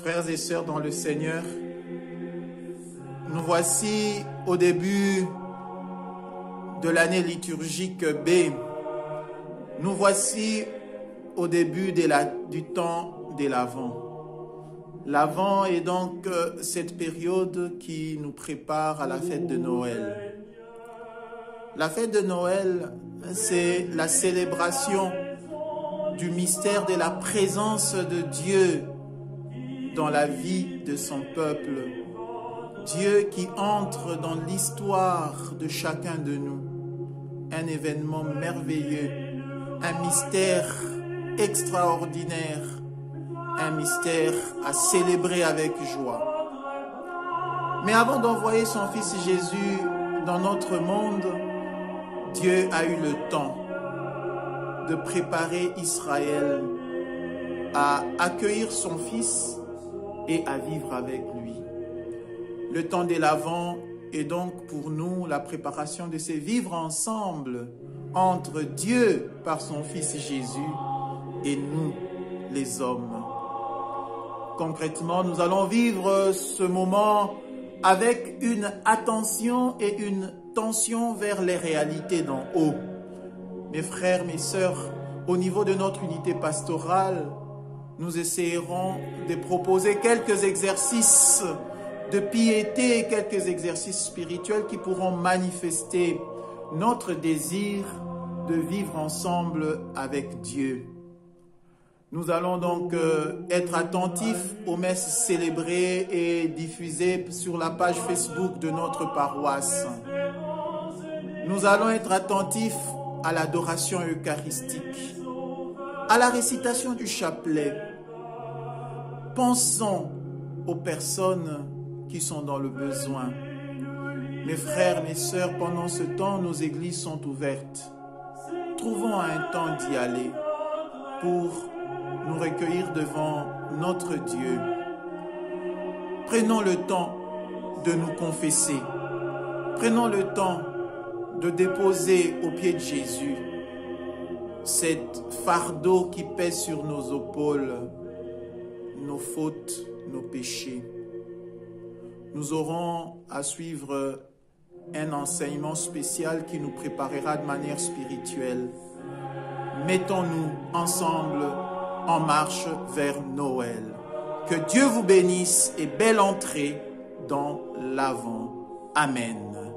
Frères et sœurs dans le Seigneur, nous voici au début de l'année liturgique B. Nous voici au début du temps de l'Avent. L'Avent est donc cette période qui nous prépare à la fête de Noël. La fête de Noël, c'est la célébration du mystère de la présence de Dieu dans la vie de son peuple. Dieu qui entre dans l'histoire de chacun de nous. Un événement merveilleux, un mystère extraordinaire, un mystère à célébrer avec joie. Mais avant d'envoyer son Fils Jésus dans notre monde, Dieu a eu le temps de préparer Israël à accueillir son Fils et à vivre avec lui. Le temps de l'Avent est donc pour nous la préparation de ce vivre ensemble entre Dieu par son Fils Jésus et nous, les hommes. Concrètement, nous allons vivre ce moment avec une attention et une tension vers les réalités d'en haut. Mes frères, mes sœurs, au niveau de notre unité pastorale, nous essayerons de proposer quelques exercices de piété, quelques exercices spirituels qui pourront manifester notre désir de vivre ensemble avec Dieu. Nous allons donc être attentifs aux messes célébrées et diffusées sur la page Facebook de notre paroisse. Nous allons être attentifs à l'adoration eucharistique, à la récitation du chapelet. Pensons aux personnes qui sont dans le besoin. Mes frères, mes sœurs, pendant ce temps, nos églises sont ouvertes. Trouvons un temps d'y aller pour nous recueillir devant notre Dieu. Prenons le temps de nous confesser. Prenons le temps de déposer aux pieds de Jésus cet fardeau qui pèse sur nos épaules, nos fautes, nos péchés. Nous aurons à suivre un enseignement spécial qui nous préparera de manière spirituelle. Mettons-nous ensemble en marche vers Noël. Que Dieu vous bénisse et belle entrée dans l'Avent. Amen.